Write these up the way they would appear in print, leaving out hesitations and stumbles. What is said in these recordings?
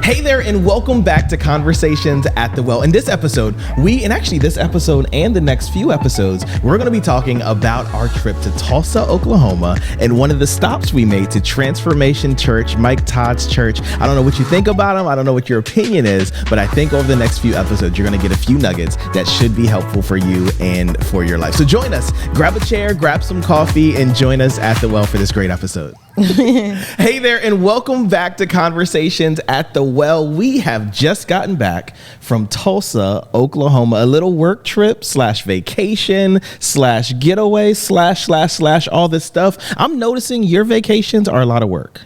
Hey there, and welcome back to Conversations at the Well. In this episode, this episode and the next few episodes, we're going to be talking about our trip to Tulsa, Oklahoma, and one of the stops we made to Transformation Church, Mike Todd's church. I don't know what you think about him. I don't know what your opinion is, but I think over the next few episodes, you're going to get a few nuggets that should be helpful for you and for your life. So join us, grab a chair, grab some coffee, and join us at the well for this great episode. Hey there, and welcome back to Conversations at the Well. We have just gotten back from Tulsa, Oklahoma, a little work trip / vacation / getaway / all this stuff. I'm noticing your vacations are a lot of work.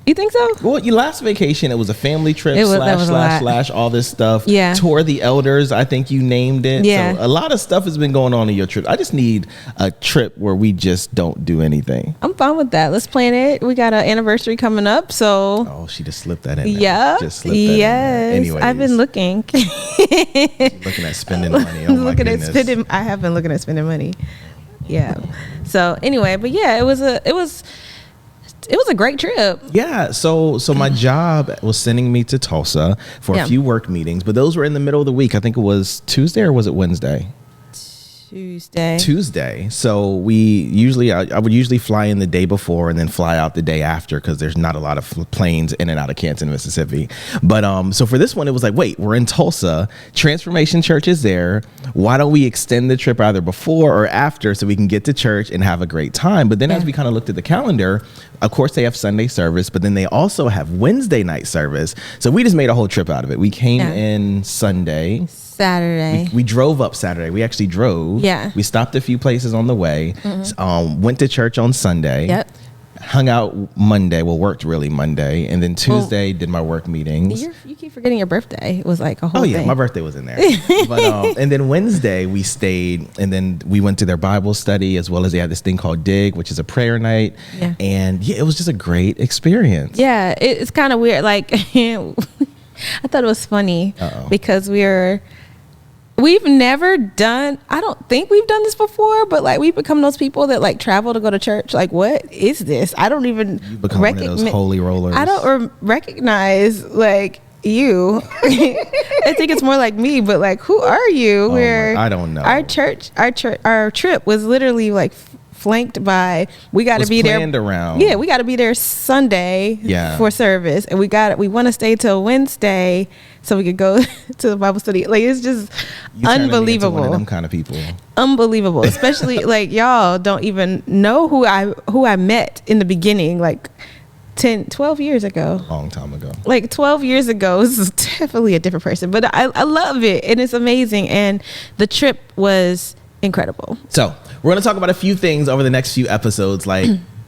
You think so? Well, your last vacation, it was a family trip / all this stuff. Yeah. Tour the elders, I think you named it. Yeah. So a lot of stuff has been going on in your trip. I just need a trip where we just don't do anything. I'm fine with that. Let's plan it. We got an anniversary coming up, so. Oh, she just slipped that in there. Yeah. Just slipped that in there. Anyways, I've been looking. looking at spending money. Oh, my goodness. I have been looking at spending money. Yeah. So anyway, but yeah, it was a great trip. Yeah. So my job was sending me to Tulsa for a few work meetings, but those were in the middle of the week. I think it was Tuesday, or was it Wednesday? Tuesday. So I would usually fly in the day before and then fly out the day after, because there's not a lot of planes in and out of Canton, Mississippi. But so for this one, it was like, wait, we're in Tulsa. Transformation Church is there. Why don't we extend the trip either before or after so we can get to church and have a great time? But then as we kind of looked at the calendar, of course they have Sunday service, but then they also have Wednesday night service. So we just made a whole trip out of it. We came in Saturday. We drove up Saturday. We actually drove. Yeah. We stopped a few places on the way. Went to church on Sunday. Yep. Hung out Monday. Well, worked really Monday. And then Tuesday did my work meetings. You keep forgetting your birthday. It was like a whole thing. Oh, yeah. My birthday was in there. But and then Wednesday we stayed, and then we went to their Bible study, as well as they had this thing called Dig, which is a prayer night. Yeah. And yeah, it was just a great experience. Yeah. It's kind of weird. Like, I thought it was funny because we've never done, I don't think we've done this before, but like we've become those people that like travel to go to church. Like, what is this? I don't even one of those holy rollers. I don't recognize like you. I think it's more like me, but like, who are you? I don't know. Our trip was literally like flanked by, we got to be there around. Yeah, we got to be there Sunday for service, and we want to stay till Wednesday so we could go to the Bible study. Like, it's just unbelievable. One of them kind of people. Unbelievable, especially like y'all don't even know who I met in the beginning, like 12 years ago. Long time ago. Like 12 years ago. This is definitely a different person, but I love it, and it's amazing, and the trip was incredible. So we're going to talk about a few things over the next few episodes. Like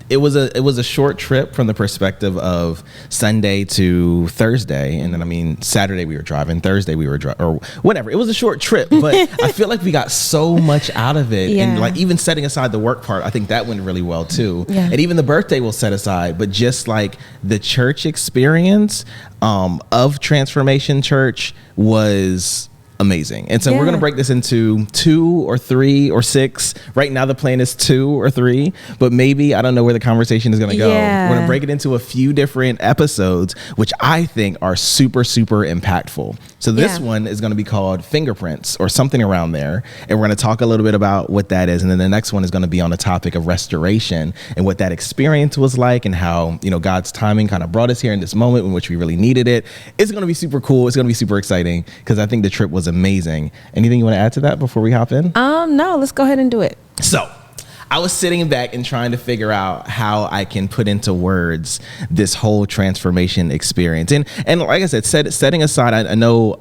it was a short trip from the perspective of Sunday to Thursday, and then Saturday we were driving, Thursday we were driving, or whatever. It was a short trip, but I feel like we got so much out of it. And like, even setting aside the work part, I think that went really well too. And even the birthday we'll set aside, but just like the church experience of Transformation Church was amazing. And so we're going to break this into 2 or 3 or 6. Right now the plan is 2 or 3, but maybe, I don't know where the conversation is going to go. We're going to break it into a few different episodes, which I think are super, super impactful. So this one is going to be called Fingerprints, or something around there. And we're going to talk a little bit about what that is. And then the next one is going to be on the topic of restoration and what that experience was like, and how, God's timing kind of brought us here in this moment in which we really needed it. It's going to be super cool. It's going to be super exciting, because I think the trip was amazing. Anything you want to add to that before we hop in? No, let's go ahead and do it. So I was sitting back and trying to figure out how I can put into words this whole transformation experience. And like I said, setting aside, I know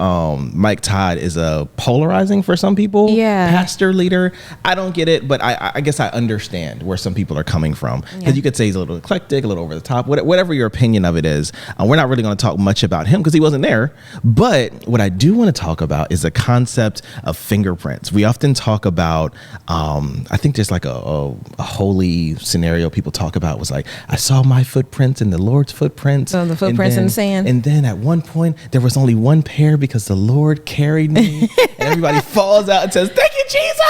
Mike Todd is a polarizing for some people. Pastor, leader. I don't get it, but I guess I understand where some people are coming from. Because you could say he's a little eclectic, a little over the top, whatever your opinion of it is. We're not really going to talk much about him because he wasn't there. But what I do want to talk about is the concept of fingerprints. We often talk about, I think there's like a a holy scenario people talk about was like, I saw my footprints and the Lord's footprints. So the footprints in the sand. And then at one point there was only one pair because the Lord carried me. And everybody falls out and says, "Thank you, Jesus."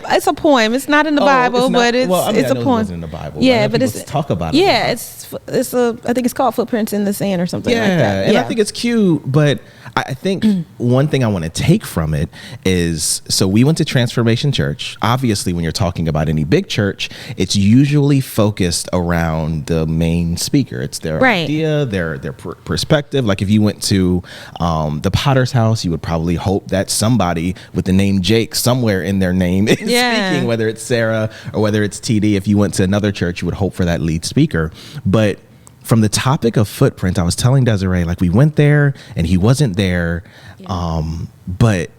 It's a poem. It's not in the Bible, but it's a poem. It wasn't in the Bible. Yeah, but it's talk about it. Yeah, I think it's called Footprints in the Sand or something like that. And I think it's cute, but I think one thing I want to take from it is, so we went to Transformation Church. Obviously, when you're talking about any big church, it's usually focused around the main speaker. It's their idea, their perspective. Like if you went to the Potter's house, you would probably hope that somebody with the name Jake somewhere in their name is speaking, whether it's Sarah or whether it's TD. If you went to another church, you would hope for that lead speaker. But from the topic of footprint, I was telling Desireé, like we went there and he wasn't there. But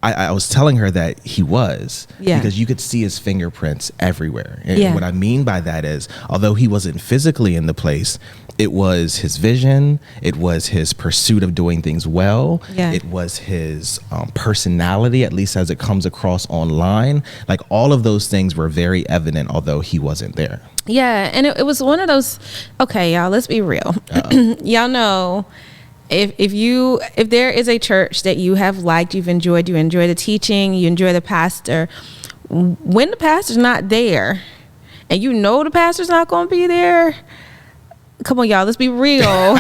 I was telling her that he was, because you could see his fingerprints everywhere. And what I mean by that is, although he wasn't physically in the place, it was his vision. It was his pursuit of doing things well. It was his personality, at least as it comes across online. Like all of those things were very evident, although he wasn't there. Yeah, and it was one of those. Okay, y'all, let's be real. Y'all know, if there is a church that you have liked, you enjoy the teaching, you enjoy the pastor. When the pastor's not there, and you know the pastor's not going to be there. Come on, y'all, let's be real.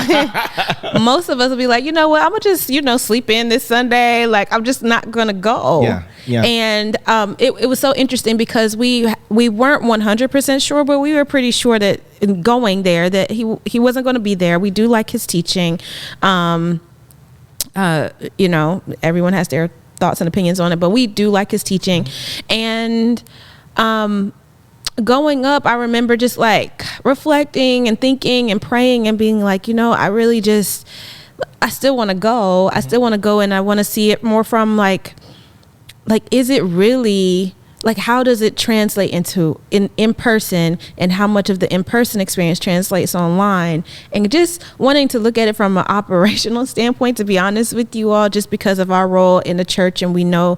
Most of us will be like, you know what, I'm gonna just, sleep in this Sunday. Like, I'm just not gonna go. Yeah. And it was so interesting because we weren't 100% sure, but we were pretty sure that in going there that he wasn't going to be there. We do like his teaching. Everyone has their thoughts and opinions on it, but we do like his teaching. And going up, I remember just like reflecting and thinking and praying and being like, I still want to go. I still want to go, and I want to see it more from like, is it really, like, how does it translate into in person, and how much of the in-person experience translates online, and just wanting to look at it from an operational standpoint, to be honest with you all, just because of our role in the church, and we know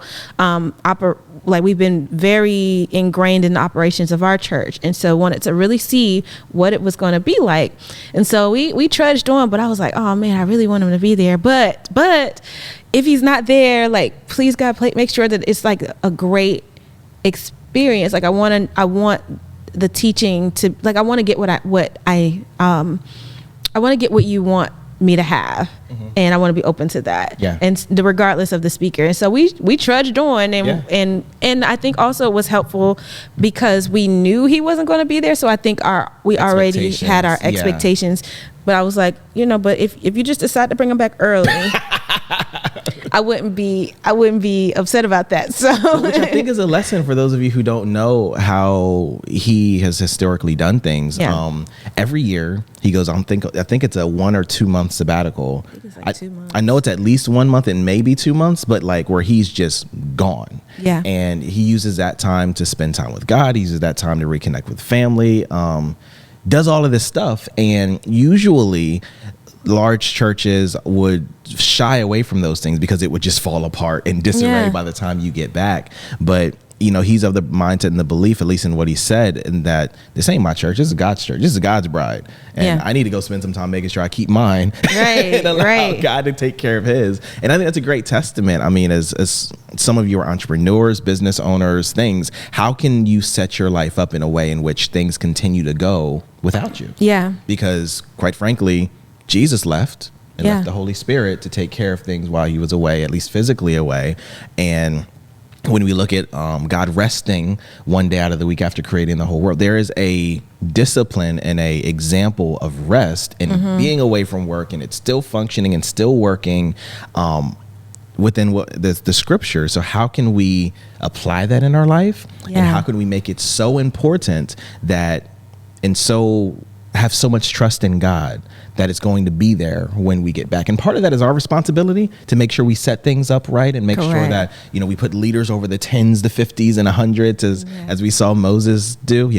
we've been very ingrained in the operations of our church, and so wanted to really see what it was going to be like. And so we trudged on, but I was like, oh man, I really want him to be there, but if he's not there, like, please God, make sure that it's like a great experience. Like I want the teaching to, like, I want to get I want to get what you want me to have, and I want to be open to that, and regardless of the speaker. And so we trudged on, and I think also it was helpful because we knew he wasn't going to be there, so I think we already had our expectations. But I was like, but if you just decide to bring him back early, I wouldn't be upset about that. So, which I think is a lesson for those of you who don't know how he has historically done things. Every year he goes on, I think it's a 1 or 2 month sabbatical. I think it's like 2 months. I know it's at least 1 month and maybe 2 months, but like where he's just gone. And he uses that time to spend time with God. He uses that time to reconnect with family. Does all of this stuff, and usually large churches would shy away from those things because it would just fall apart and disarray by the time you get back. But he's of the mindset and the belief, at least in what he said, in that this ain't my church, this is God's church, this is God's bride, and I need to go spend some time making sure I keep mine and allow God to take care of his. And I think that's a great testament. I mean, as some of you are entrepreneurs, business owners, things, how can you set your life up in a way in which things continue to go without you? Because quite frankly, Jesus left and left the Holy Spirit to take care of things while he was away, at least physically away. And when we look at God resting one day out of the week after creating the whole world, there is a discipline and a example of rest and being away from work, and it's still functioning and still working within what the scripture. So how can we apply that in our life? And how can we make it so important that, and so have so much trust in God that it's going to be there when we get back? And part of that is our responsibility to make sure we set things up right and make sure that, we put leaders over the 10s, the 50s, and 100s as we saw Moses do.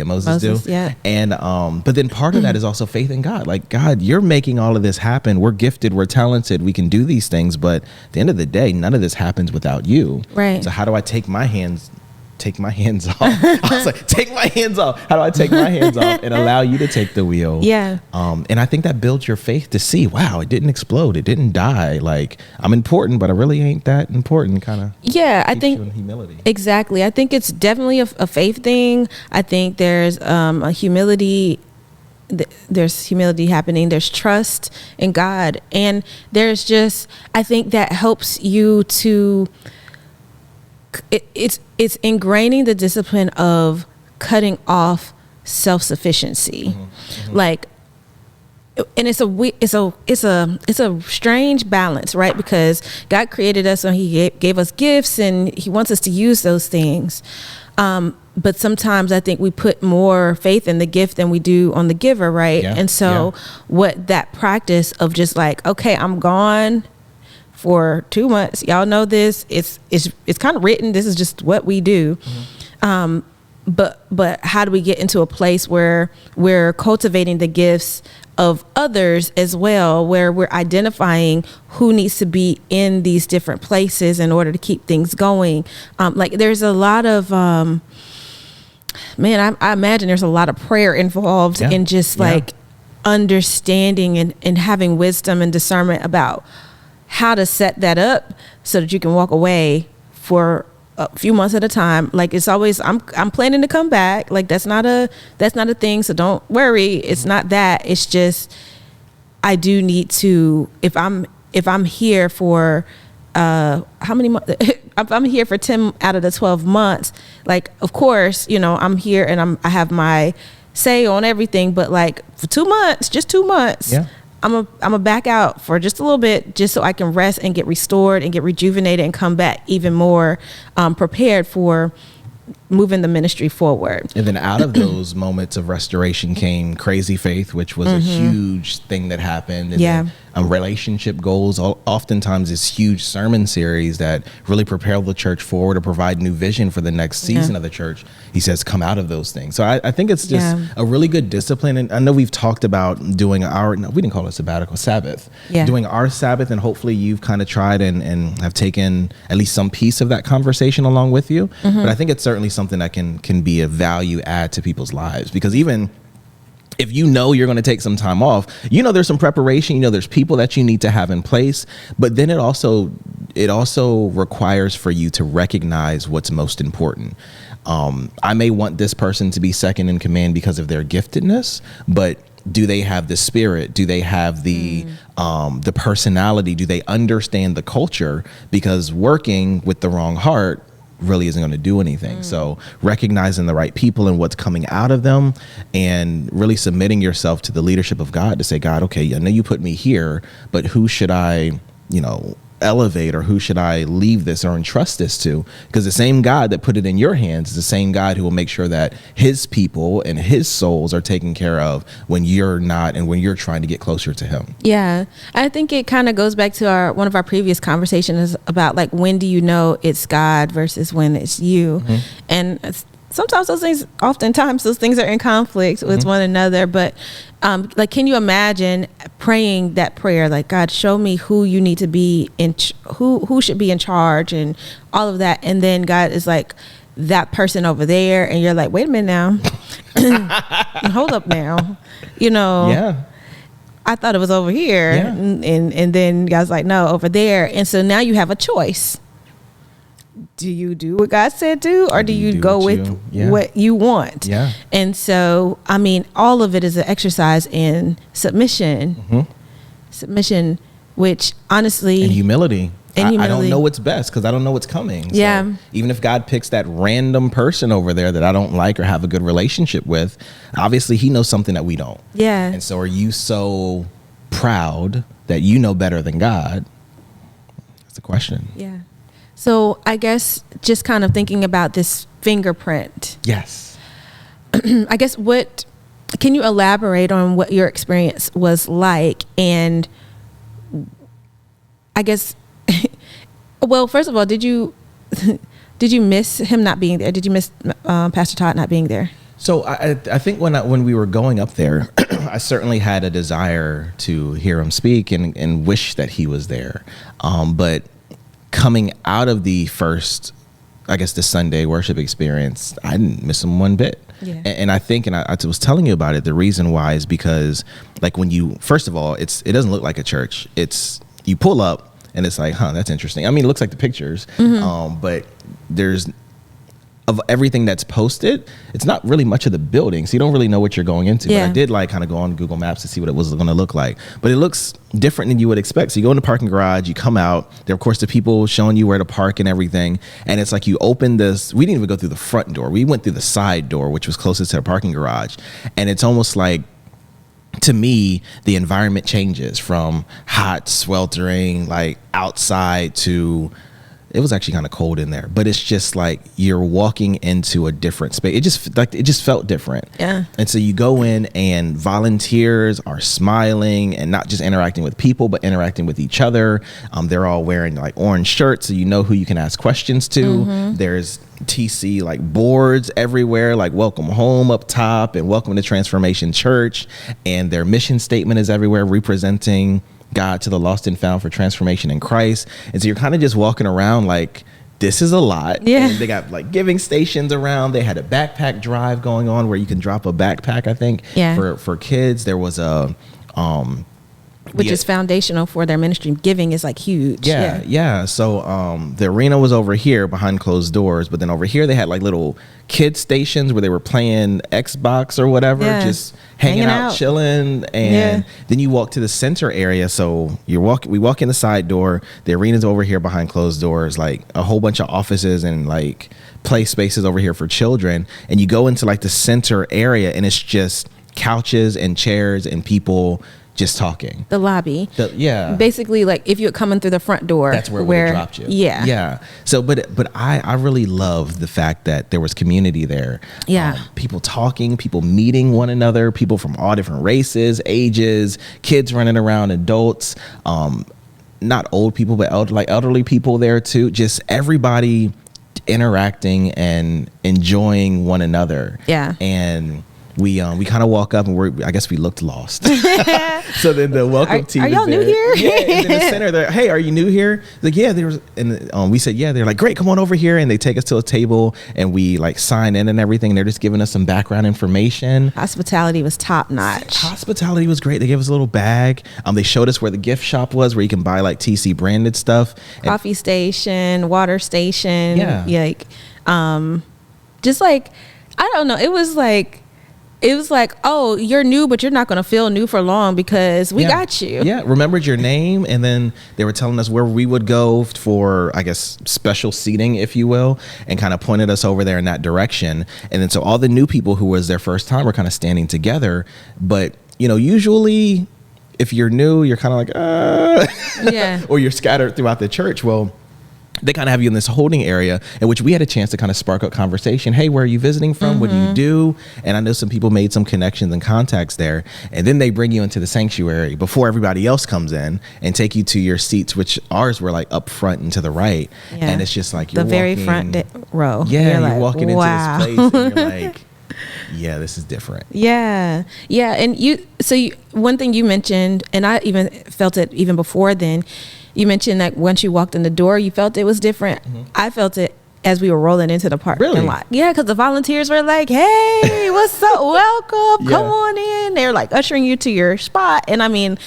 And but then part of that is also faith in God. Like, God, you're making all of this happen. We're gifted, we're talented, we can do these things, but at the end of the day, none of this happens without you. So how do I take my hands take my hands off. I was like, take my hands off. How do I take my hands off and allow you to take the wheel? Yeah. And I think that builds your faith to see, wow, it didn't explode. It didn't die. Like, I'm important, but I really ain't that important, kind of. Yeah, I think in humility. Exactly. I think it's definitely a faith thing. I think there's a humility. There's humility happening. There's trust in God. And there's just, I think that helps you to, it's ingraining the discipline of cutting off self-sufficiency. Like, and it's a strange balance, right? Because God created us and he gave us gifts and he wants us to use those things. But sometimes I think we put more faith in the gift than we do on the giver, right? Yeah, and so what that practice of just like, okay, I'm gone for 2 months. Y'all know this. It's kind of written. This is just what we do. But how do we get into a place where we're cultivating the gifts of others as well, where we're identifying who needs to be in these different places in order to keep things going? Like there's a lot of, I imagine there's a lot of prayer involved in just like understanding and having wisdom and discernment about how to set that up so that you can walk away for a few months at a time. Like it's always, I'm planning to come back. Like that's not a thing. So don't worry. It's not that. It's just, I do need to, if I'm here for, how many months? If I'm here for 10 out of the 12 months, like, of course, I'm here and I have my say on everything, but like for 2 months, just 2 months, I'm a back out for just a little bit, just so I can rest and get restored and get rejuvenated and come back even more prepared for moving the ministry forward. And then out of those moments of restoration came Crazy Faith, which was a huge thing that happened. And then, relationship goals, oftentimes this huge sermon series that really propel the church forward or provide new vision for the next season of the church. He says, come out of those things. So I think it's just a really good discipline. And I know we've talked about doing we didn't call it sabbatical, Sabbath. Doing our Sabbath, and hopefully you've kind of tried and have taken at least some piece of that conversation along with you. But I think it's certainly something that can be a value add to people's lives, because even if you're going to take some time off, there's some preparation, there's people that you need to have in place, but then it also requires for you to recognize what's most important. I may want this person to be second in command because of their giftedness, but do they have the spirit? Do they have the personality? Do they understand the culture? Because working with the wrong heart really isn't going to do anything. So recognizing the right people and what's coming out of them, and really submitting yourself to the leadership of God to say, God, okay, I know you put me here, but who should I, elevate, or who should I leave this or entrust this to? Because the same God that put it in your hands is the same God who will make sure that his people and his souls are taken care of when you're not, and when you're trying to get closer to him. Yeah. I think it kind of goes back to one of our previous conversations about like, when do you know it's God versus when it's you? And oftentimes those things are in conflict with one another. But like, can you imagine praying that prayer, like, God, show me who you need to be who should be in charge and all of that, and then God is like, that person over there, and you're like, wait a minute now, hold up now, I thought it was over here, and then God's like, no, over there. And so now you have a choice. Do you do what God said do, or do you go with what you want? And so, all of it is an exercise in submission, which honestly, and humility. I don't know what's best because I don't know what's coming. So even if God picks that random person over there that I don't like or have a good relationship with, obviously he knows something that we don't. And so are you so proud that you know better than God? That's the question. So I guess just kind of thinking about this fingerprint. Yes. I guess can you elaborate on what your experience was like? And I guess, well, first of all, did you miss him not being there? Did you miss Pastor Todd not being there? So I think when we were going up there, I certainly had a desire to hear him speak and wish that he was there. But coming out of the first I guess, the Sunday worship experience, I didn't miss them one bit. Yeah. And I think, and I was telling you about it, the reason why is because, like, when you, first of all, it doesn't look like a church. You pull up and it's like, that's interesting. I mean, it looks like the pictures, but there's, of everything that's posted, it's not really much of the building, so you don't really know what you're going into. Yeah. But I did like kind of go on Google Maps to see what it was going to look like. But it looks different than you would expect. So you go in the parking garage, you come out, there of course the people showing you where to park and everything, and it's like you open this. We didn't even go through the front door. We went through the side door, which was closest to the parking garage, and it's almost like, to me, the environment changes from hot, sweltering, like outside to, it was actually kind of cold in there, but it's just like you're walking into a different space. It just felt different. Yeah. And so you go in and volunteers are smiling and not just interacting with people, but interacting with each other. They're all wearing like orange shirts, so you know who you can ask questions to. There's TC like boards everywhere, like welcome home up top and welcome to Transformation Church. And their mission statement is everywhere, representing God to the lost and found for transformation in Christ. And so you're kind of just walking around like, this is a lot. Yeah. And they got like giving stations around. They had a backpack drive going on where you can drop a backpack, I think, for kids. There was a which is foundational for their ministry. Giving is like huge. Yeah. So the arena was over here behind closed doors, but then over here they had like little kid stations where they were playing Xbox or whatever, just hanging out, chilling. And then you walk to the center area. So we walk in the side door. The arena's over here behind closed doors, like a whole bunch of offices and like play spaces over here for children. And you go into like the center area and it's just couches and chairs and people just talking. The lobby. Basically, like if you're coming through the front door, that's where it would have dropped you. Yeah. So, but I really love the fact that there was community there. Yeah. People talking, people meeting one another, people from all different races, ages, kids running around, adults, not old people, but elderly people there too. Just everybody interacting and enjoying one another. Yeah. And we kind of walk up and I guess we looked lost. So then the welcome team are y'all new here? Yeah, in the center there. Hey, are you new here? Like, yeah, there was, and we said, yeah. They're like, great, come on over here. And they take us to a table and we like sign in and everything. And they're just giving us some background information. Hospitality was top notch. Hospitality was great. They gave us a little bag. They showed us where the gift shop was, where you can buy like TC branded stuff. Coffee station, water station. Yeah. Like, just like, I don't know. It was like, oh, you're new, but you're not going to feel new for long because we got you. Yeah, remembered your name. And then they were telling us where we would go for, I guess, special seating, if you will, and kind of pointed us over there in that direction. And then so all the new people who was their first time were kind of standing together. But, you know, usually if you're new, you're kind of like, or you're scattered throughout the church. Well, they kind of have you in this holding area in which we had a chance to kind of spark up conversation. Hey, where are you visiting from? What do you do? And I know some people made some connections and contacts there. And then they bring you into the sanctuary before everybody else comes in and take you to your seats, which ours were like up front and to the right. Yeah. And it's just like you're the very front row. Yeah, you're walking into this place and you're like, yeah, this is different. Yeah. And one thing you mentioned, and I even felt it even before then, you mentioned that once you walked in the door, you felt it was different. I felt it as we were rolling into the parking lot. Yeah, because the volunteers were like, hey, what's up? Welcome. Come on in. They're like ushering you to your spot. And I mean,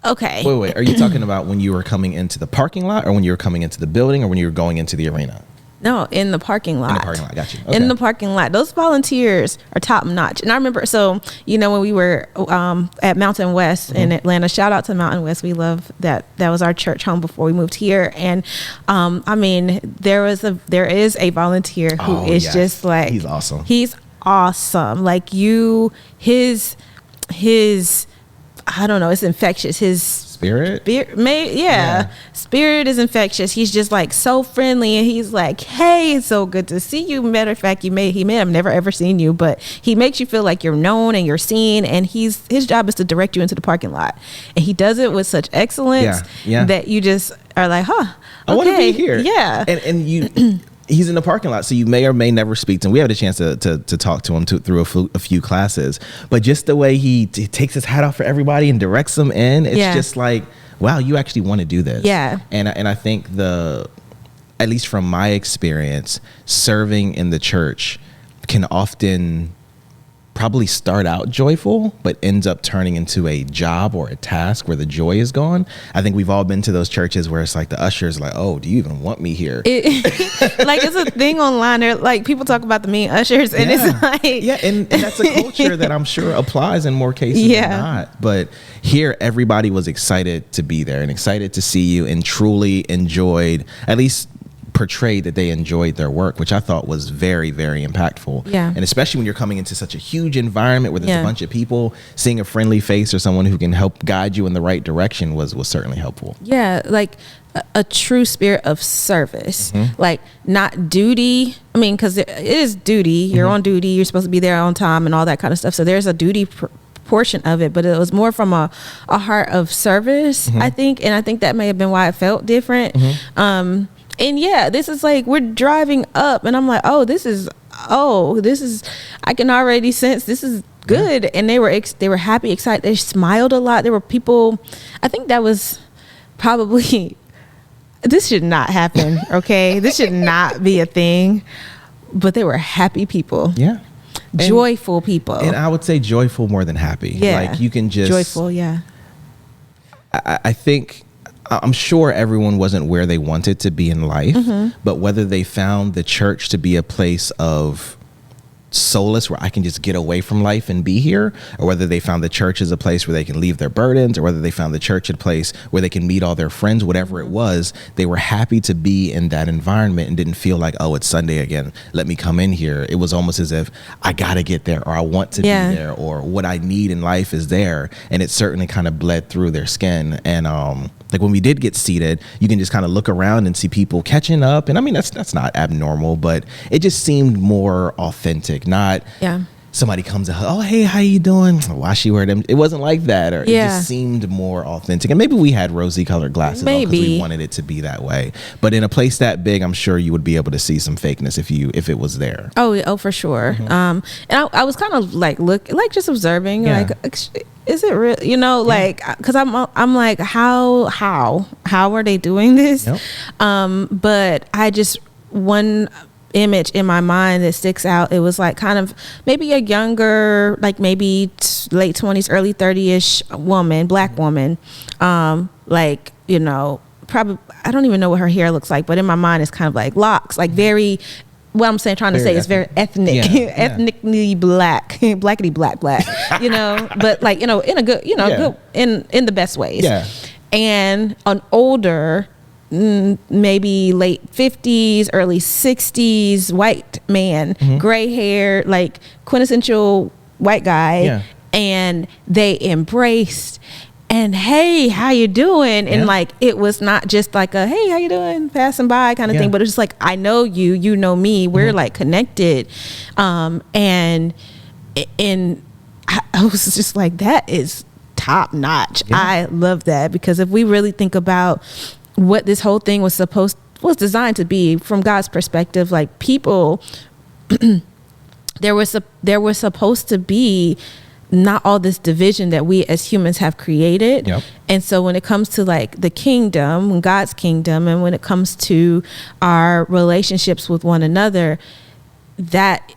okay. Wait. Are you talking about when you were coming into the parking lot or when you were coming into the building or when you were going into the arena? No, in the parking lot. In the parking lot, got you. Okay. In the parking lot. Those volunteers are top notch. And I remember, so, you know, when we were at Mountain West in Atlanta, shout out to Mountain West. We love that. That was our church home before we moved here. And I mean, there is a volunteer who is just like, he's awesome. He's awesome. Like his I don't know, it's infectious. His spirit spirit is infectious. He's just like so friendly, and he's like, hey, it's so good to see you. Matter of fact, he may have never ever seen you, but he makes you feel like you're known and you're seen, and his job is to direct you into the parking lot, and he does it with such excellence that you just are like, I want to be here. And you he's in the parking lot, so you may or may never speak to him. We had a chance to talk to him through a few classes, but just the way he takes his hat off for everybody and directs them in, it's just like, wow, you actually want to do this. And I think at least from my experience, serving in the church can often probably start out joyful, but ends up turning into a job or a task where the joy is gone. I think we've all been to those churches where it's like the ushers are like, oh, do you even want me here? Like, it's a thing online. They're like, people talk about the mean ushers, and it's like, and that's a culture that I'm sure applies in more cases than not. But here, everybody was excited to be there and excited to see you, and truly enjoyed, at least portrayed that they enjoyed their work, which I thought was very, very impactful. Yeah. And especially when you're coming into such a huge environment where there's a bunch of people, seeing a friendly face or someone who can help guide you in the right direction was certainly helpful. Yeah, like a true spirit of service, like not duty. I mean, because it is duty. You're on duty. You're supposed to be there on time and all that kind of stuff. So there's a duty portion of it, but it was more from a heart of service, I think. And I think that may have been why it felt different. And this is like, we're driving up and I'm like, this is, I can already sense this is good. And they were happy, excited. They smiled a lot. There were people, I think that was probably, this should not happen. Okay. This should not be a thing, but they were happy people. Yeah. Joyful people. And I would say joyful more than happy. Yeah. Like, you can just joyful. Yeah. I think, I'm sure everyone wasn't where they wanted to be in life, but whether they found the church to be a place of solace where I can just get away from life and be here, or whether they found the church as a place where they can leave their burdens, or whether they found the church a place where they can meet all their friends, whatever it was, they were happy to be in that environment and didn't feel like, oh, it's Sunday again, let me come in here. It was almost as if I gotta get there, or I want to be there, or what I need in life is there. And it certainly kind of bled through their skin. And like, when we did get seated, you can just kind of look around and see people catching up. And I mean, that's not abnormal, but it just seemed more authentic, not somebody comes and, oh, hey, how you doing? Why she wear them? It wasn't like that. Or it just seemed more authentic. And maybe we had rosy colored glasses on because we wanted it to be that way. But in a place that big, I'm sure you would be able to see some fakeness if it was there. Oh, for sure. And I was kind of like, just observing, like, is it real? You know, like, because I'm like, how are they doing this? But I just, one image in my mind that sticks out, it was like kind of maybe a younger, like maybe late 20s, early 30ish woman, black woman, like, you know, probably, I don't even know what her hair looks like, but in my mind it's kind of like locks, like very, what I'm saying, trying to say, is very ethnic, ethnically black, blackity black, you know, but like, you know, in a good, you know, good, in the best ways. And an older, maybe late 50s, early 60s, white man, gray hair, like quintessential white guy. And they embraced, and hey, how you doing? And like, it was not just like a, hey, how you doing? Passing by kind of thing, but it's just like, I know you, you know me, we're like connected. And I was just like, that is top notch. I love that, because if we really think about what this whole thing was designed to be from God's perspective, like, people, there was supposed to be not all this division that we as humans have created. And so when it comes to like the kingdom, God's kingdom, and when it comes to our relationships with one another, that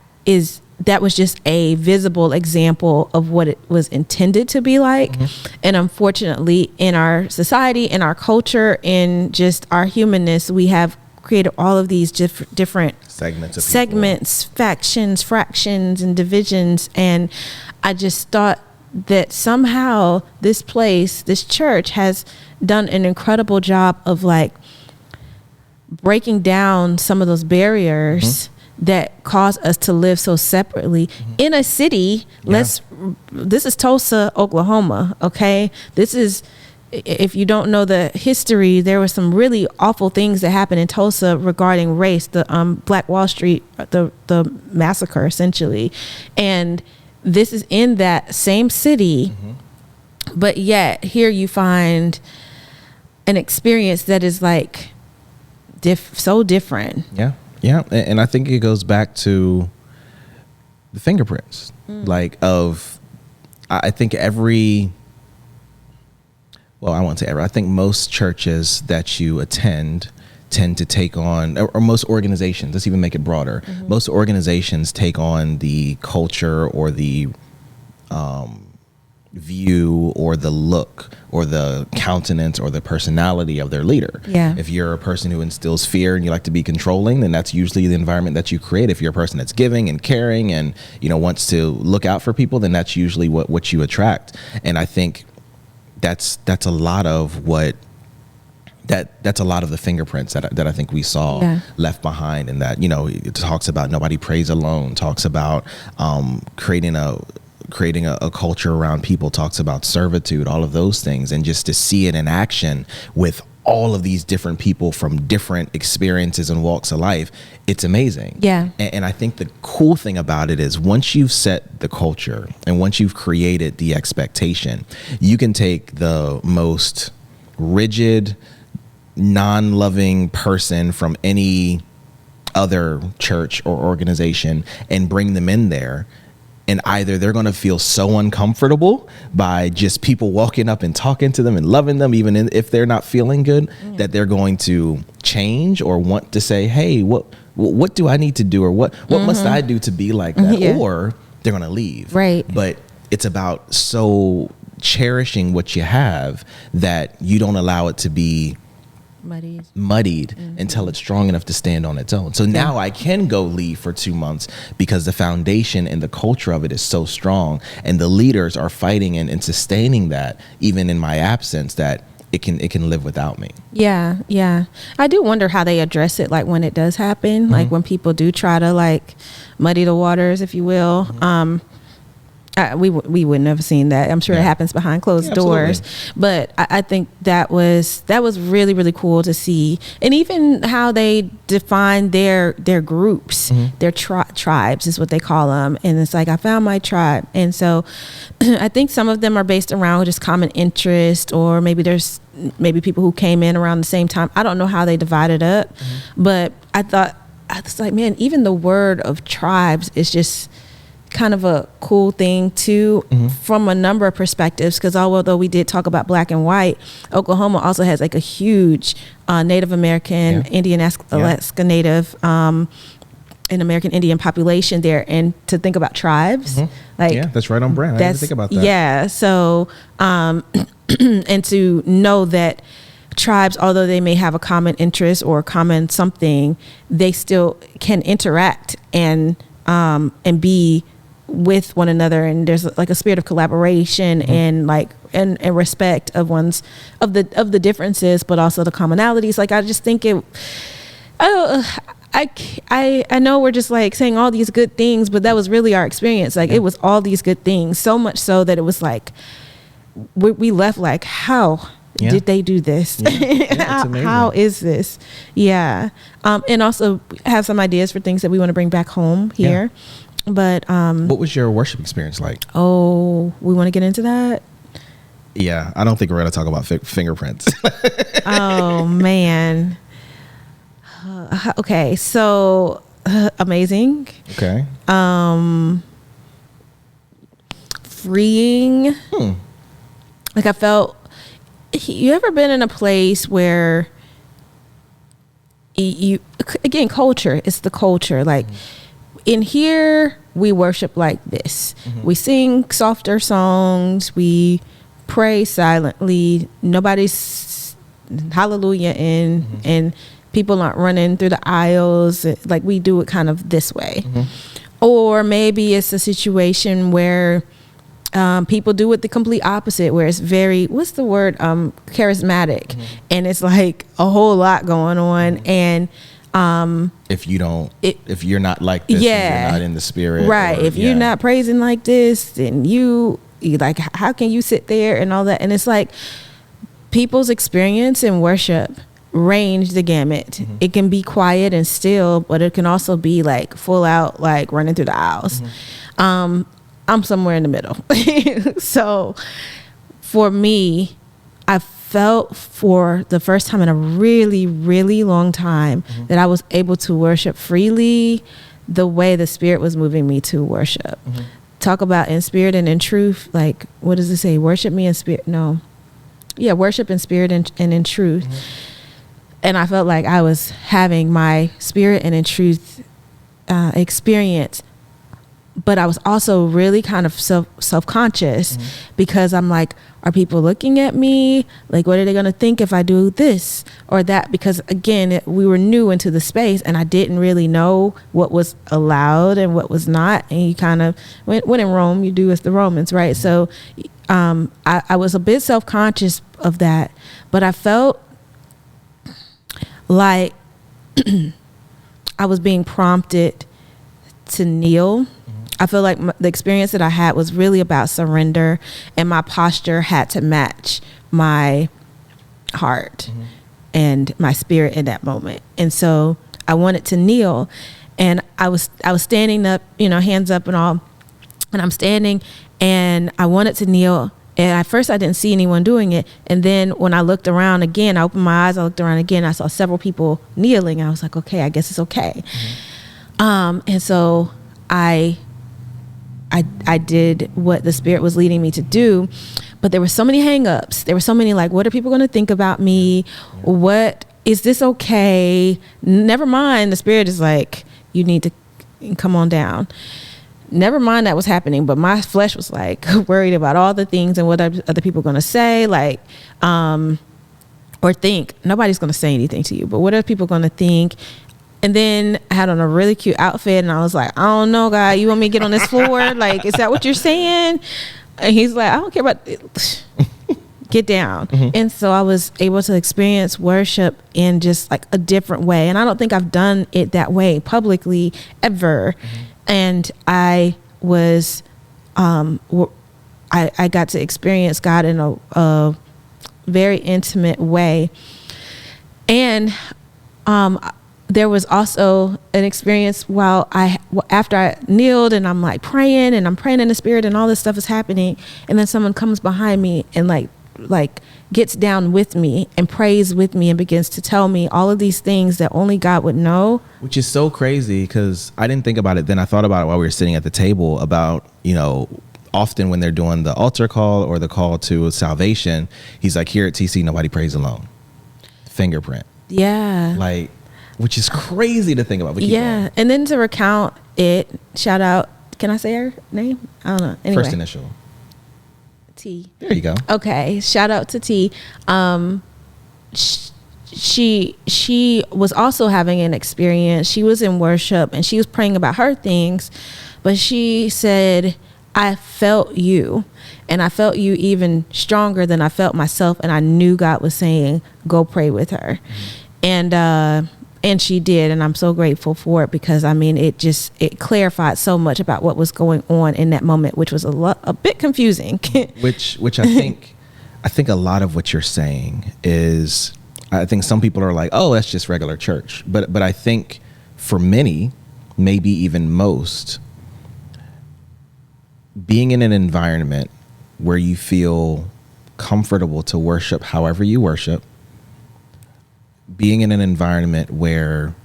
was just a visible example of what it was intended to be like. And unfortunately, in our society, in our culture, in just our humanness, we have created all of these different segments, factions, fractions, and divisions. And I just thought that somehow this church has done an incredible job of like breaking down some of those barriers that cause us to live so separately in a city. This is Tulsa, Oklahoma. Okay. This is, if you don't know the history, there were some really awful things that happened in Tulsa regarding race, the Black Wall Street, the massacre essentially. And this is in that same city, but yet here you find an experience that is like so different. Yeah, and I think it goes back to the fingerprints, like I think I won't say every, I think most churches that you attend tend to take on, or most organizations, let's even make it broader. Most organizations take on the culture or the view or the look or the countenance or the personality of their leader. Yeah. If you're a person who instills fear and you like to be controlling, then that's usually the environment that you create. If you're a person that's giving and caring and, you know, wants to look out for people, then that's usually what you attract. And I think that's a lot of what that's a lot of the fingerprints that I think we saw left behind. And that, you know, it talks about nobody prays alone, talks about creating a culture around people, talks about servitude, all of those things. And just to see it in action with all of these different people from different experiences and walks of life, it's amazing. Yeah. And I think the cool thing about it is once you've set the culture and once you've created the expectation, you can take the most rigid, non-loving person from any other church or organization and bring them in there. And either they're going to feel so uncomfortable by just people walking up and talking to them and loving them, even if they're not feeling good, that they're going to change or want to say, hey, what do I need to do? Or what must I do to be like that? Yeah. Or they're going to leave. Right. But it's about so cherishing what you have that you don't allow it to be muddied until it's strong enough to stand on its own. So now I can go leave for 2 months because the foundation and the culture of it is so strong, and the leaders are fighting and sustaining that even in my absence, that it can live without me. Yeah. I do wonder how they address it, like when it does happen, like when people do try to like muddy the waters, if you will. We wouldn't have seen that. I'm sure it happens behind closed doors, but I think that was really, really cool to see. And even how they define their groups, their tribes is what they call them. And it's like, I found my tribe. And so I think some of them are based around just common interest, or maybe there's people who came in around the same time. I don't know how they divide it up, but I was like, man, even the word of tribes is just kind of a cool thing too, from a number of perspectives, because although we did talk about black and white, Oklahoma also has like a huge Native American, Indian, Alaska Native and American Indian population there. And to think about tribes, like that's right on brand. I didn't think about that. So and to know that tribes, although they may have a common interest or a common something, they still can interact and be with one another, and there's like a spirit of collaboration and like and respect of the differences, but also the commonalities. Like I just think I know we're just like saying all these good things, but that was really our experience. Like it was all these good things, so much so that it was like we left like, how did they do this? How is this? And also have some ideas for things that we want to bring back home here. But what was your worship experience like? Oh, we want to get into that? Yeah, I don't think we're going to talk about fingerprints. Oh man. Okay, so amazing. Okay. Freeing. Like I felt. You ever been in a place where you again, culture? It's the culture. Like in here, we worship like this. We sing softer songs. We pray silently. Nobody's hallelujah in, and people aren't running through the aisles. Like we do it kind of this way. Or maybe it's a situation where people do it the complete opposite, where it's very, what's the word? Charismatic. And it's like a whole lot going on. And if you're not like this, and you're not in the spirit, right? If you're not praising like this, then you like, how can you sit there and all that? And it's like people's experience in worship range the gamut. It can be quiet and still, but it can also be like full out, like running through the aisles. I'm somewhere in the middle. So for me, I felt for the first time in a really, really long time that I was able to worship freely the way the Spirit was moving me to worship. Talk about in spirit and in truth. Like, what does it say? Worship me in spirit. No. Yeah, worship in spirit and in truth. And I felt like I was having my spirit and in truth experience, but I was also really kind of self-conscious because I'm like, are people looking at me? Like, what are they going to think if I do this or that? Because again, we were new into the space and I didn't really know what was allowed and what was not. And you kind of, when in Rome, you do as the Romans, right? So I was a bit self-conscious of that, but I felt like I was being prompted to kneel. I feel like the experience that I had was really about surrender, and my posture had to match my heart and my spirit in that moment. And so I wanted to kneel, and I was standing up, hands up and all, and I'm standing, and I wanted to kneel. And at first I didn't see anyone doing it. And then when I looked around again, I opened my eyes, I looked around again, I saw several people kneeling. I was like, okay, I guess it's okay. And so I did what the Spirit was leading me to do, but there were so many hang-ups. There were so many like, what are people going to think about me? What, is this okay? Never mind. The Spirit is like, you need to come on down. Never mind that was happening, but my flesh was like worried about all the things and what other people are going to say, like, or think. Nobody's going to say anything to you, but what are people going to think? And then I had on a really cute outfit and I was like, I don't know, God, you want me to get on this floor? Like, is that what you're saying? And he's like, I don't care about it. Get down. And so I was able to experience worship in just like a different way. And I don't think I've done it that way publicly ever. And I was, I got to experience God in a very intimate way. And, there was also an experience after I kneeled and I'm like praying and I'm praying in the Spirit and all this stuff is happening. And then someone comes behind me and like gets down with me and prays with me and begins to tell me all of these things that only God would know. Which is so crazy because I didn't think about it then. I thought about it while we were sitting at the table about, often when they're doing the altar call or the call to salvation, he's like, here at TC, nobody prays alone. Fingerprint. Yeah. Like, which is crazy to think about. Yeah. And then to recount it, shout out, can I say her name? I don't know. Anyway. First initial. T. There you go. Okay. Shout out to T. She was also having an experience. She was in worship and she was praying about her things, but she said, I felt you, and I felt you even stronger than I felt myself. And I knew God was saying, go pray with her. And she did, and I'm so grateful for it because it clarified so much about what was going on in that moment, which was a bit confusing. which I think a lot of what you're saying is, I think some people are like, oh, that's just regular church, but I think for many, maybe even most, being in an environment where you feel comfortable to worship however you worship, being in an environment where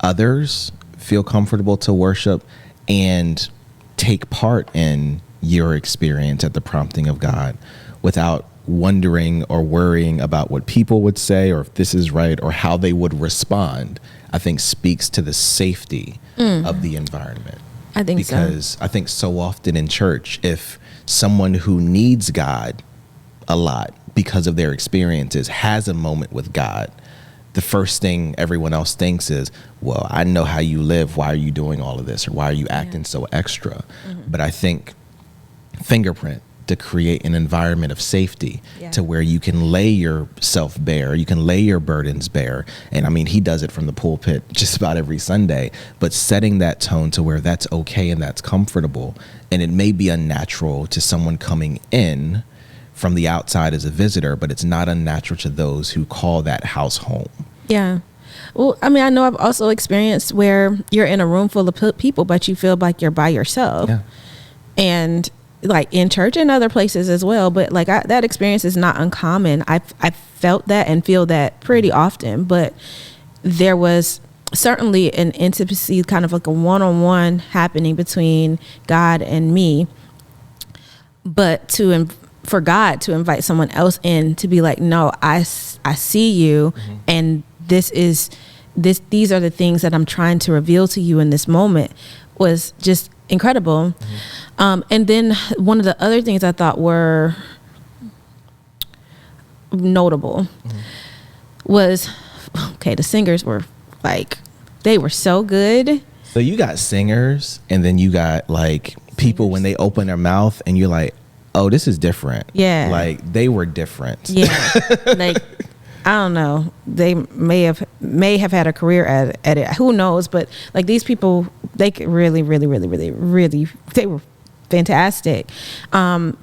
others feel comfortable to worship and take part in your experience at the prompting of God without wondering or worrying about what people would say or if this is right or how they would respond, I think speaks to the safety of the environment. I think because I think so often in church, if someone who needs God a lot because of their experiences has a moment with God, the first thing everyone else thinks is, well, I know how you live. Why are you doing all of this? Or why are you acting so extra? But I think Fingerprint, to create an environment of safety to where you can lay yourself bare, you can lay your burdens bare. And I mean, he does it from the pulpit just about every Sunday, but setting that tone to where that's okay and that's comfortable. And it may be unnatural to someone coming in from the outside as a visitor, but it's not unnatural to those who call that house home. Yeah. Well, I mean, I know I've also experienced where you're in a room full of people, but you feel like you're by yourself. Yeah. And like in church and other places as well. But like that experience is not uncommon. I felt that and feel that pretty often, but there was certainly an intimacy, kind of like a one-on-one happening between God and me. But for God to invite someone else in to be like, no, I see you, and these are the things that I'm trying to reveal to you in this moment, was just incredible. And then one of the other things I thought were notable was, okay, the singers were like, they were so good. So you got singers, and then you got like people when they open their mouth and you're like, oh, this is different. Yeah. Like they were different. Yeah. Like, I don't know. They may have had a career at it. Who knows? But like these people, they could really, really, really, really, really, they were fantastic. But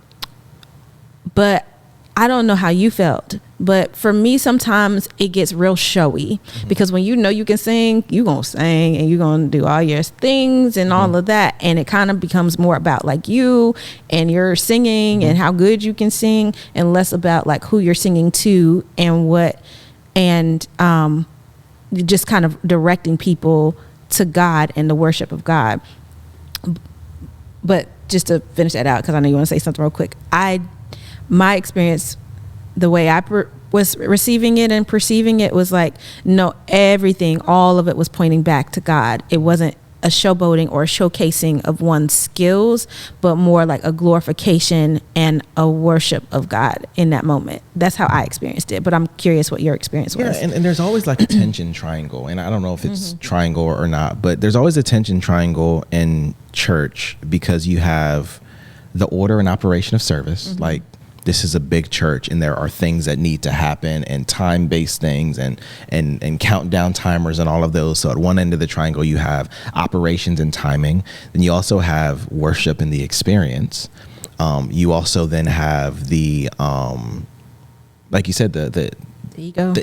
I don't know how you felt, but for me, sometimes it gets real showy because when you know you can sing, you gonna sing and you gonna do all your things and all of that, and it kind of becomes more about like you and your singing and how good you can sing, and less about like who you're singing to and what, and just kind of directing people to God and the worship of God. But just to finish that out, because I know you want to say something real quick, my experience, the way I was receiving it and perceiving it was like, no, everything, all of it was pointing back to God. It wasn't a showboating or a showcasing of one's skills, but more like a glorification and a worship of God in that moment. That's how I experienced it, but I'm curious what your experience was. Yeah, and there's always like a tension triangle, and I don't know if it's triangle or not, but there's always a tension triangle in church because you have the order and operation of service, like this is a big church and there are things that need to happen and time-based things and countdown timers and all of those. So at one end of the triangle, you have operations and timing. Then you also have worship and the experience. You also then have the, like you said, the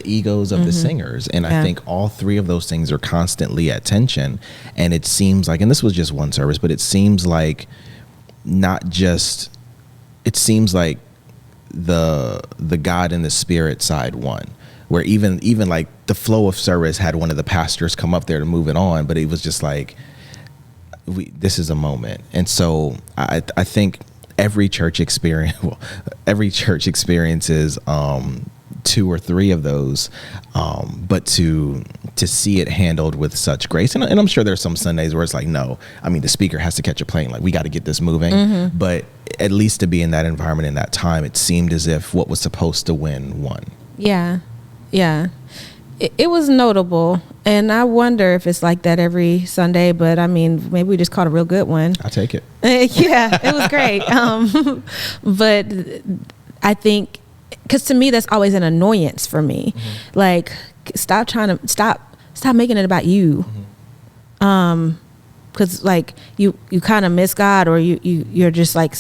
egos of the singers. And I think all three of those things are constantly at tension. And it seems like, and this was just one service, but it seems like it seems like the God and the Spirit side won, where even like the flow of service had one of the pastors come up there to move it on, but it was just like, this is a moment. And so I think every church experiences two or three of those, but to see it handled with such grace, and I'm sure there's some Sundays where it's like, no, I mean the speaker has to catch a plane, like we got to get this moving, but at least to be in that environment in that time, it seemed as if what was supposed to win won. Yeah it was notable, and I wonder if it's like that every Sunday, but I mean maybe we just caught a real good one. I'll take it. Yeah, it was great. But I think, because to me that's always an annoyance for me, like stop making it about you, because like you kind of miss God, or you're just like,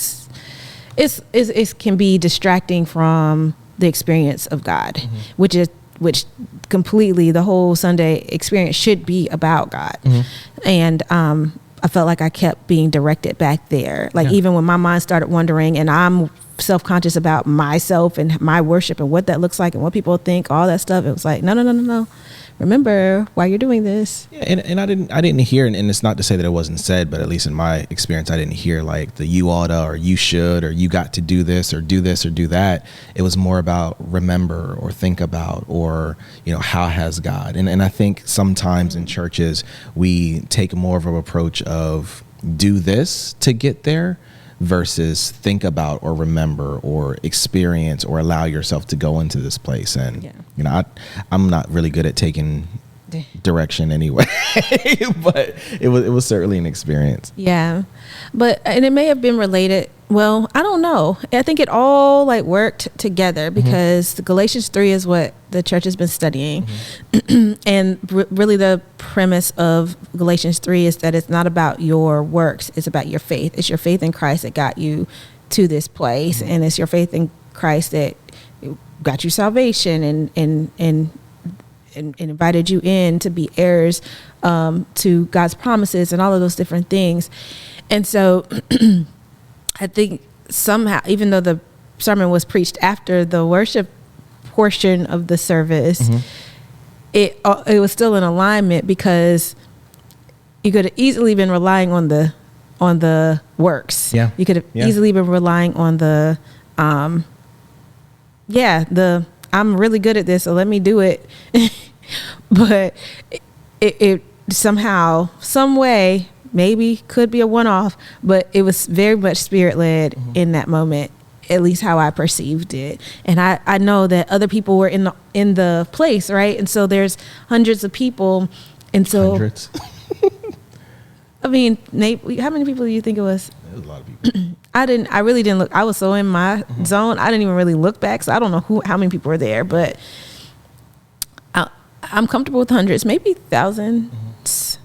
it can be distracting from the experience of God, which completely the whole Sunday experience should be about God. And I felt like I kept being directed back there, like even when my mind started wandering and I'm self-conscious about myself and my worship and what that looks like and what people think, all that stuff, it was like, no, remember why you're doing this. Yeah, and I didn't hear, and it's not to say that it wasn't said, but at least in my experience, I didn't hear like the you oughta or you should or you got to do this or do that. It was more about remember or think about, or how has God, and I think sometimes in churches we take more of an approach of do this to get there versus think about or remember or experience or allow yourself to go into this place. And I'm not really good at taking direction anyway, but it was certainly an experience. Yeah, and it may have been related. Well, I don't know. I think it all like worked together because Galatians 3 is what the church has been studying. And really the premise of Galatians 3 is that it's not about your works. It's about your faith. It's your faith in Christ that got you to this place. And it's your faith in Christ that got you salvation and invited you in to be heirs to God's promises and all of those different things. And so I think somehow, even though the sermon was preached after the worship portion of the service, it was still in alignment, because you could have easily been relying on the works. Yeah, you could have easily been relying on the I'm really good at this, so let me do it. but it somehow, some way, maybe could be a one-off, but it was very much spirit-led in that moment, at least how I perceived it. And I know that other people were in the place, right? And so there's hundreds of people, and so Hundreds. I mean, Nate, how many people do you think it was? It was a lot of people. I really didn't look. I was so in my zone, I didn't even really look back, so I don't know how many people were there, but I'm comfortable with hundreds, maybe thousands,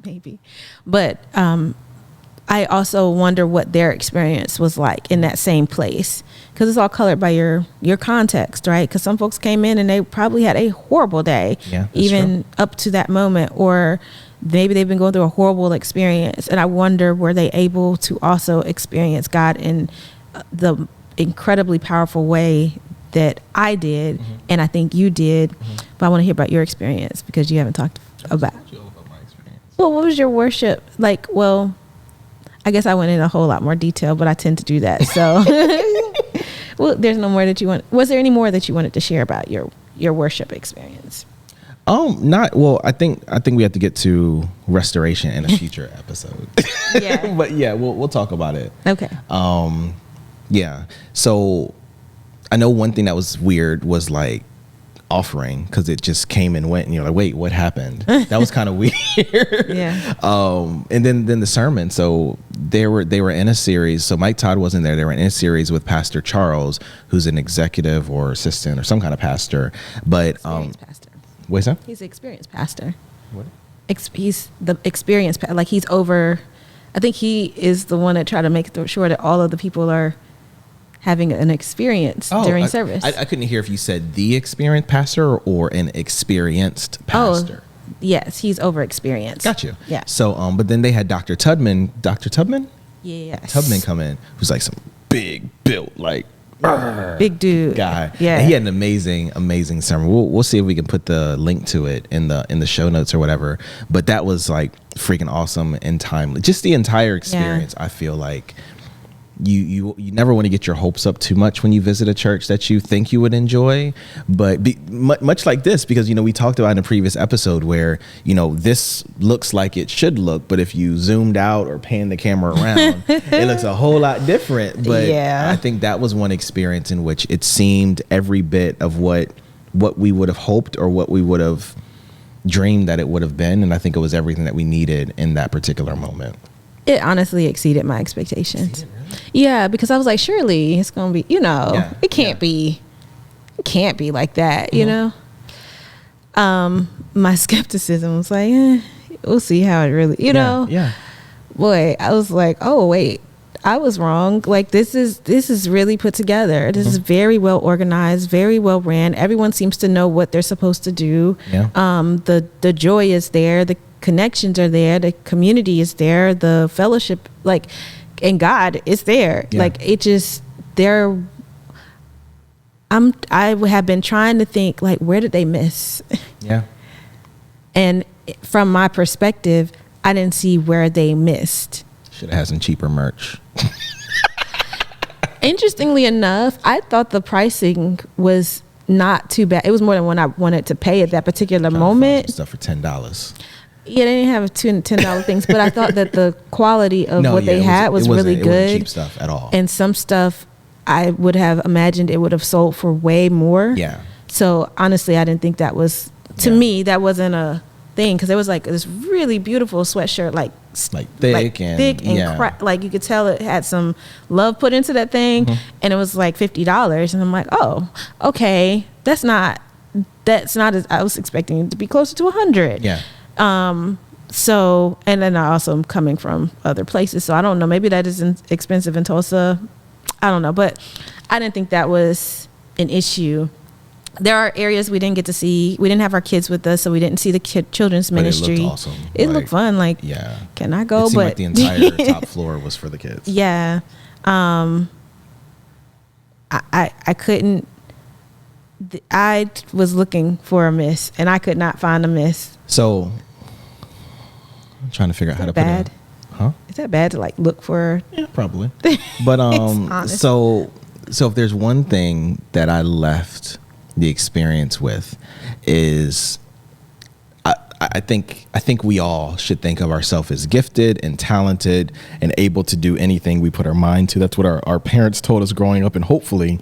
maybe. But I also wonder what their experience was like in that same place, because it's all colored by your context, right? Because some folks came in and they probably had a horrible day, even up to that moment, or maybe they've been going through a horrible experience. And I wonder, were they able to also experience God in the incredibly powerful way that I did, and I think you did. But I want to hear about your experience, because you haven't talked about. My experience. Well, what was your worship like? Well, I guess I went in a whole lot more detail, but I tend to do that. So, well, there's no more that you want. Was there any more that you wanted to share about your worship experience? Not well. I think we have to get to restoration in a future episode. Yeah, but yeah, we'll talk about it. Okay. Yeah. So I know one thing that was weird was like offering, because it just came and went, and you're like, wait, what happened? That was kind of weird. Yeah. And then the sermon. So they were in a series. So Mike Todd wasn't there. They were in a series with Pastor Charles, who's an executive or assistant or some kind of pastor. But Experienced pastor. what's that? He's an experienced pastor. What? He's the experienced, like he's over. I think he is the one that tried to make sure that all of the people are having an experience during service. I couldn't hear if you said the experienced pastor or an experienced pastor. Oh, yes, he's over experienced. Got you. Yeah. So, but then they had Dr. Tubman. Dr. Tubman? Yes. Tubman come in, who's like some big built, like big dude guy. Yeah. And he had an amazing sermon. We'll see if we can put the link to it in the show notes or whatever. But that was like freaking awesome and timely. Just the entire experience. I feel like you never want to get your hopes up too much when you visit a church that you think you would enjoy, but much like this, because we talked about in a previous episode where this looks like it should look, but if you zoomed out or panned the camera around, it looks a whole lot different. But yeah. I think that was one experience in which it seemed every bit of what we would have hoped or what we would have dreamed that it would have been, and I think it was everything that we needed in that particular moment. It honestly exceeded my expectations. Yeah, because I was like, surely it's gonna be, it can't be like that, you know. My skepticism was like, we'll see how it really, you know. Yeah. Boy, I was like, oh wait, I was wrong. Like this is really put together. This is very well organized, very well ran. Everyone seems to know what they're supposed to do. Yeah. The joy is there. The connections are there. The community is there. The fellowship, and God is there. Yeah. It just there. I have been trying to think where did they miss? Yeah. And from my perspective, I didn't see where they missed. Should have had some cheaper merch. Interestingly enough, I thought the pricing was not too bad. It was more than what I wanted to pay at that particular moment. Stuff for $10. Yeah, they didn't have $10 things, but I thought that the quality of what they had was really good. It wasn't cheap stuff at all. And some stuff I would have imagined it would have sold for way more. Yeah. So honestly, I didn't think that was, to me, that wasn't a thing, because it was this really beautiful sweatshirt, thick and you could tell it had some love put into that thing, and it was $50, and I'm like, oh, okay, that's not as I was expecting it to be closer to 100. Yeah. So, and then I also am coming from other places, so I don't know, maybe that isn't expensive in Tulsa, I don't know, but I didn't think that was an issue. There are areas we didn't get to see. We didn't have our kids with us, so we didn't see the children's ministry. It looked awesome. It looked fun. Yeah. Can I go? It seemed like the entire top floor was for the kids. Yeah. I couldn't. I was looking for a miss, and I could not find a miss. So I'm trying to figure out how to bad? put it. Huh? Is that bad to look for? Yeah, probably. But so if there's one thing that I left the experience with is I think we all should think of ourselves as gifted and talented and able to do anything we put our mind to. That's what our parents told us growing up, and hopefully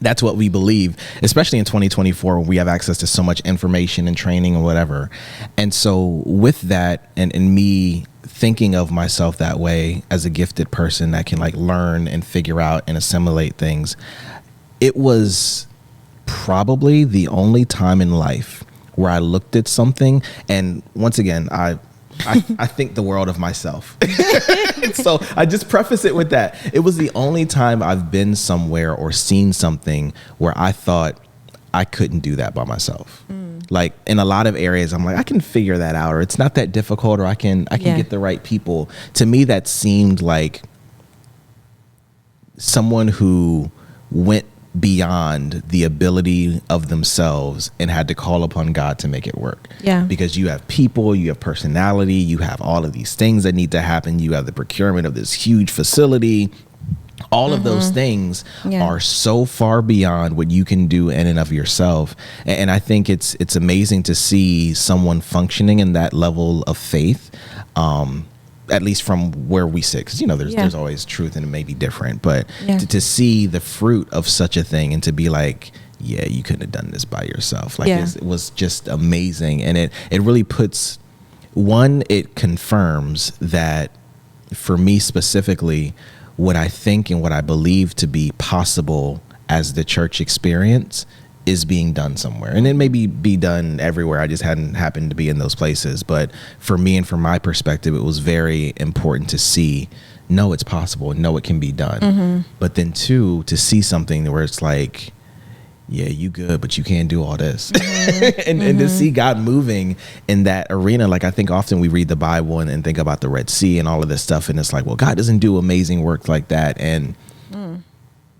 that's what we believe, especially in 2024 when we have access to so much information and training and whatever. And so with that, and me thinking of myself that way as a gifted person that can like learn and figure out and assimilate things, it was probably the only time in life where I looked at something, and once again, I think the world of myself. So I just preface it with that. It was the only time I've been somewhere or seen something where I thought I couldn't do that by myself. Like in a lot of areas, I'm like, I can figure that out, or it's not that difficult, or I can get the right people. To me, that seemed like someone who went beyond the ability of themselves and had to call upon God to make it work. Yeah. Because you have people, you have personality, you have all of these things that need to happen. You have the procurement of this huge facility. All of those things are so far beyond what you can do in and of yourself. And I think it's amazing to see someone functioning in that level of faith. At least from where we sit, because there's always truth and it may be different, but to see the fruit of such a thing and to be like, yeah, you couldn't have done this by yourself. Like it was just amazing. And it really puts, it confirms that for me specifically, what I think and what I believe to be possible as the church experience is being done somewhere. And it may be done everywhere. I just hadn't happened to be in those places. But for me and from my perspective, it was very important to see, no, it's possible. And no, it can be done. But then two, to see something where it's like, yeah, you good, but you can't do all this. And to see God moving in that arena. Like I think often we read the Bible and think about the Red Sea and all of this stuff. And it's like, well, God doesn't do amazing work like that. And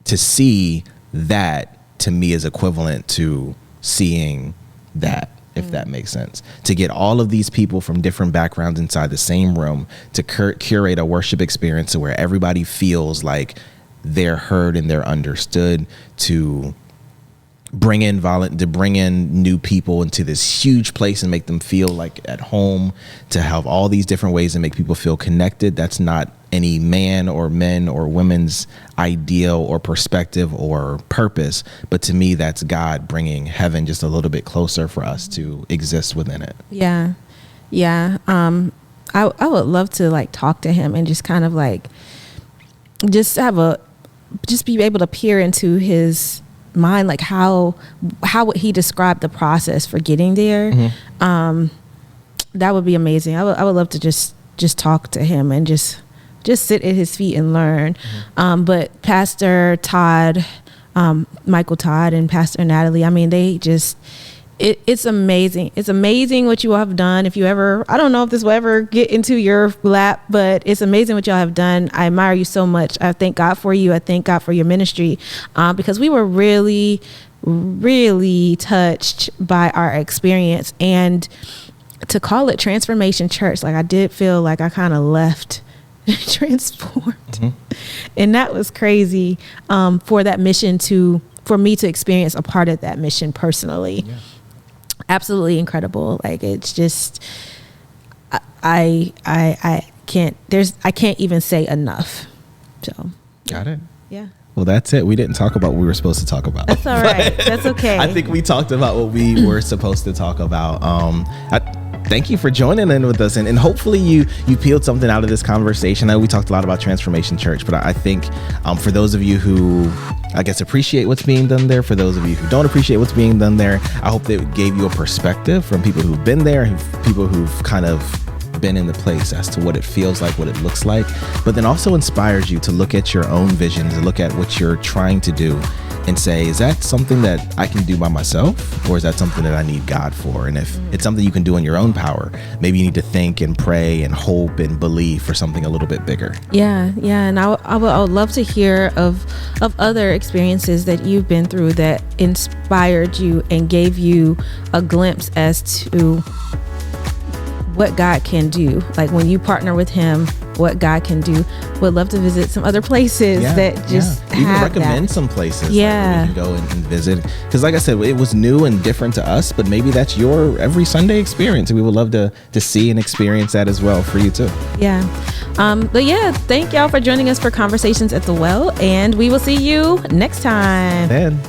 to see that, to me, is equivalent to seeing that, if that makes sense. To get all of these people from different backgrounds inside the same room to curate a worship experience where everybody feels like they're heard and they're understood, to bring in new people into this huge place and make them feel like at home, to have all these different ways to make people feel connected. That's not any man or men or women's ideal or perspective or purpose, but to me, that's God bringing heaven just a little bit closer for us to exist within it. Yeah. I would love to like talk to him and just kind of like just be able to peer into his mind, like how would he describe the process for getting there. That would be amazing. I would love to just talk to him and just sit at his feet and learn. But Pastor Todd, Michael Todd, and Pastor Natalie, I mean, they just, it's amazing. It's amazing what you all have done. If you ever, I don't know if this will ever get into your lap, but it's amazing what y'all have done. I admire you so much. I thank God for you. I thank God for your ministry, because we were really, really touched by our experience. And to call it Transformation Church, like I did feel like I kind of left transformed. And that was crazy, for that mission for me to experience a part of that mission personally. Absolutely incredible. Like it's just, I can't even say enough. So got it. Yeah. Well, that's it. We didn't talk about what we were supposed to talk about. That's all right. That's okay. I think we talked about what we were supposed to talk about. Thank you for joining in with us, and hopefully you peeled something out of this conversation. I know we talked a lot about Transformation Church, but I think for those of you who, I guess, appreciate what's being done there, for those of you who don't appreciate what's being done there, I hope that it gave you a perspective from people who've been there, people who've kind of been in the place as to what it feels like, what it looks like, but then also inspires you to look at your own visions and look at what you're trying to do and say, is that something that I can do by myself, or is that something that I need God for? And if it's something you can do in your own power, maybe you need to think and pray and hope and believe for something a little bit bigger. Yeah. And I would love to hear of other experiences that you've been through that inspired you and gave you a glimpse as to what God can do. Like when you partner with him, what God can do. Would love to visit some other places that just even have recommend that. some places Yeah. like, we can go and visit. Because like I said, it was new and different to us, but maybe that's your every Sunday experience. And we would love to see and experience that as well for you too. Yeah. But yeah, thank y'all for joining us for Conversations at the Well, and we will see you next time. Then.